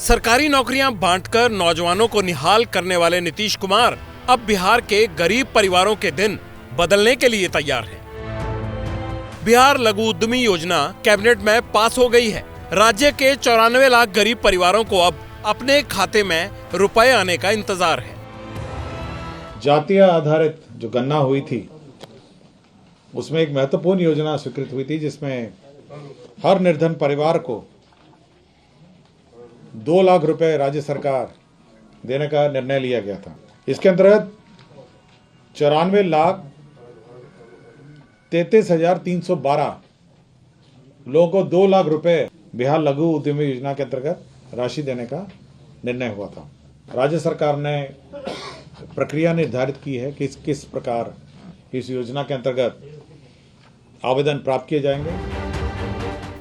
सरकारी नौकरियां बांटकर नौजवानों को निहाल करने वाले नीतीश कुमार अब बिहार के गरीब परिवारों के दिन बदलने के लिए तैयार हैं। बिहार लघु उद्यमी योजना कैबिनेट में पास हो गई है। राज्य के 94 लाख गरीब परिवारों को अब अपने खाते में रुपए आने का इंतजार है। जातीय आधारित जो गणना हुई थी उसमें एक महत्वपूर्ण योजना स्वीकृत हुई थी, जिसमें हर निर्धन परिवार को 2 लाख रुपए राज्य सरकार देने का निर्णय लिया गया था। इसके अंतर्गत 94,33,312 लोगों को 2 लाख रुपए बिहार लघु उद्यमी योजना के अंतर्गत राशि देने का निर्णय हुआ था। राज्य सरकार ने प्रक्रिया निर्धारित की है कि किस प्रकार इस योजना के अंतर्गत आवेदन प्राप्त किए जाएंगे।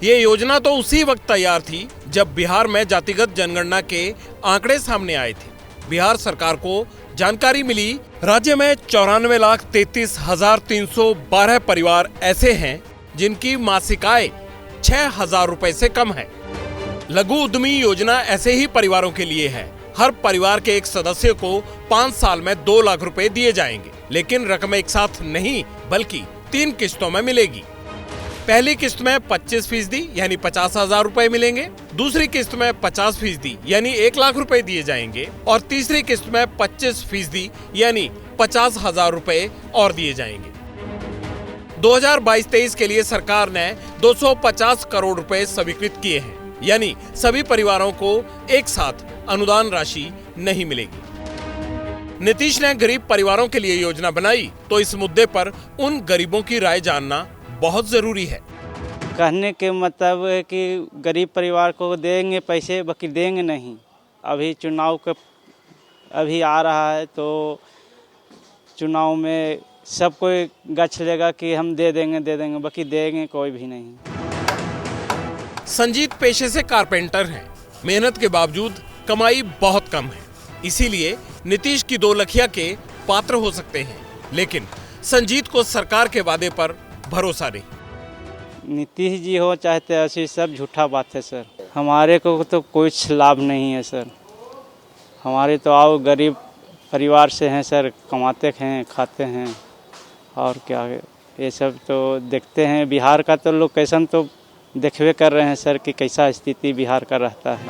ये योजना तो उसी वक्त तैयार थी जब बिहार में जातिगत जनगणना के आंकड़े सामने आए थे। बिहार सरकार को जानकारी मिली, राज्य में 94,33,312 परिवार ऐसे हैं जिनकी मासिक आय 6,000 रुपए से कम है। लघु उद्यमी योजना ऐसे ही परिवारों के लिए है। हर परिवार के एक सदस्य को 5 साल में 2 लाख रुपए दिए जाएंगे, लेकिन रकम एक साथ नहीं बल्कि 3 किस्तों में मिलेगी। पहली किस्त में 25% यानी 50,000 रुपए मिलेंगे, दूसरी किस्त में 50% यानी 1 लाख रुपए दिए जाएंगे और तीसरी किस्त में 25% यानी 50,000 रुपए और दिए जाएंगे। 2022-23 के लिए सरकार ने 250 करोड़ रुपए स्वीकृत किए हैं, यानी सभी परिवारों को एक साथ अनुदान राशि नहीं मिलेगी। नीतीश ने गरीब परिवारों के लिए योजना बनाई तो इस मुद्दे पर उन गरीबों की राय जानना बहुत जरूरी है। कहने के मतलब है कि गरीब परिवार को देंगे पैसे, बाकी देंगे नहीं। अभी चुनाव का अभी आ रहा है तो चुनाव में सब कोई गछ लेगा कि हम दे देंगे, बाकी देंगे कोई भी नहीं। संजीत पेशे से कारपेंटर हैं। मेहनत के बावजूद कमाई बहुत कम है, इसीलिए नीतीश की 2 लखिया के पात्र हो सकते हैं, लेकिन संजीत को सरकार के वादे पर भरोसा नहीं। नीतीश जी हो चाहे तेजस्वी, सब झूठा बात है सर। हमारे को तो कुछ लाभ नहीं है सर। हमारे तो आओ गरीब परिवार से हैं सर, कमाते हैं खाते हैं और क्या है, ये सब तो देखते हैं। बिहार का तो लोकेशन तो देखवे कर रहे हैं सर कि कैसा स्थिति बिहार का रहता है।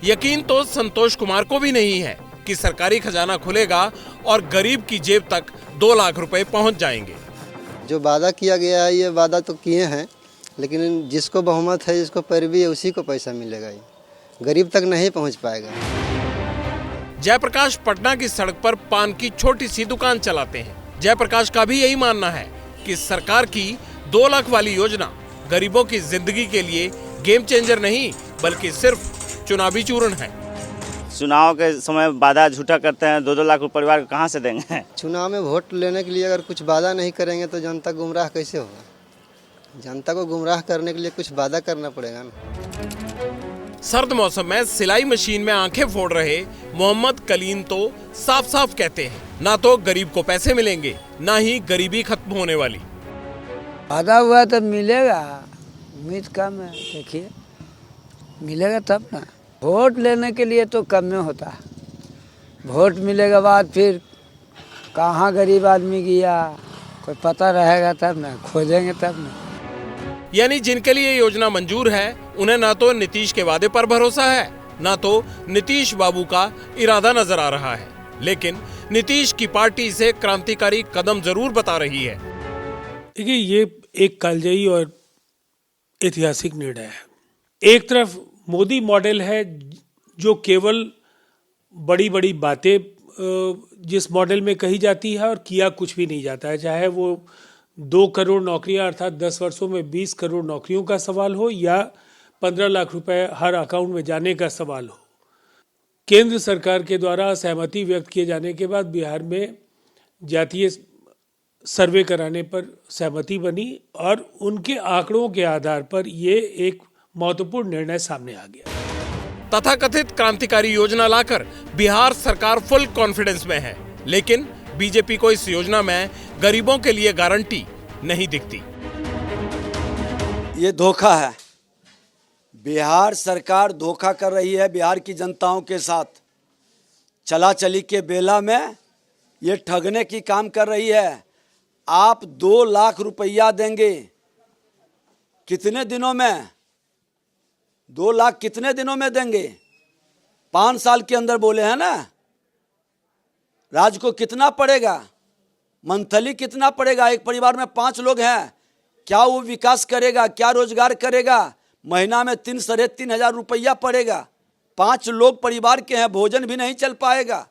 यकीन तो संतोष कुमार को भी नहीं है कि सरकारी खजाना खुलेगा और गरीब की जेब तक 2 लाख रुपए पहुंच जाएंगे। जो वादा किया गया है, ये वादा तो किए हैं, लेकिन जिसको बहुमत है, जिसको पैरवी है, उसी को पैसा मिलेगा। ये गरीब तक नहीं पहुंच पाएगा। जयप्रकाश पटना की सड़क पर पान की छोटी सी दुकान चलाते हैं। जयप्रकाश का भी यही मानना है कि सरकार की 2 लाख वाली योजना गरीबों की जिंदगी के लिए गेम चेंजर नहीं बल्कि सिर्फ चुनावी चूर्ण है। चुनाव के समय वादा झूठा करते हैं, 2-2 लाख परिवार को कहाँ से देंगे। चुनाव में वोट लेने के लिए अगर कुछ वादा नहीं करेंगे तो जनता गुमराह कैसे होगा। जनता को गुमराह करने के लिए कुछ वादा करना पड़ेगा ना। सर्द मौसम में सिलाई मशीन में आंखें फोड़ रहे मोहम्मद कलीम तो साफ साफ कहते हैं, ना तो गरीब को पैसे मिलेंगे, ना ही गरीबी खत्म होने वाली। वादा हुआ तो मिलेगा, उम्मीद कम है, देखिए मिलेगा तब ना। वोट लेने के लिए तो कम में होता है, वोट मिलेगा बाद फिर कहाँ गरीब आदमी गया कोई पता रहेगा तब ना, खोजेंगे तब ना। यानी जिनके लिए योजना मंजूर है उन्हें ना तो नीतीश के वादे पर भरोसा है, ना तो नीतीश बाबू का इरादा नजर आ रहा है, लेकिन नीतीश की पार्टी इसे क्रांतिकारी कदम जरूर बता रही है। देखिए, ये एक कालजयी और ऐतिहासिक निर्णय है। एक तरफ मोदी मॉडल है जो केवल बड़ी बड़ी बातें जिस मॉडल में कही जाती है और किया कुछ भी नहीं जाता है, चाहे वो 2 करोड़ नौकरियां अर्थात 10 वर्षों में 20 करोड़ नौकरियों का सवाल हो या 15 लाख रुपए हर अकाउंट में जाने का सवाल हो। केंद्र सरकार के द्वारा सहमति व्यक्त किए जाने के बाद बिहार में जातीय सर्वे कराने पर सहमति बनी और उनके आंकड़ों के आधार पर ये एक महत्वपूर्ण निर्णय सामने आ गया। तथाकथित क्रांतिकारी योजना लाकर बिहार सरकार फुल कॉन्फिडेंस में है, लेकिन बीजेपी को इस योजना में गरीबों के लिए गारंटी नहीं दिखती। ये धोखा है, बिहार सरकार धोखा कर रही है बिहार की जनताओं के साथ। चला चली के बेला में ये ठगने की काम कर रही है। आप 2 लाख रुपया देंगे कितने दिनों में? 2 लाख कितने दिनों में देंगे? 5 साल के अंदर बोले हैं ना। राज्य को कितना पड़ेगा? मंथली कितना पड़ेगा? एक परिवार में 5 लोग हैं, क्या वो विकास करेगा? क्या रोजगार करेगा? महीना में 3-3.5 हजार रुपया पड़ेगा। 5 लोग परिवार के हैं, भोजन भी नहीं चल पाएगा।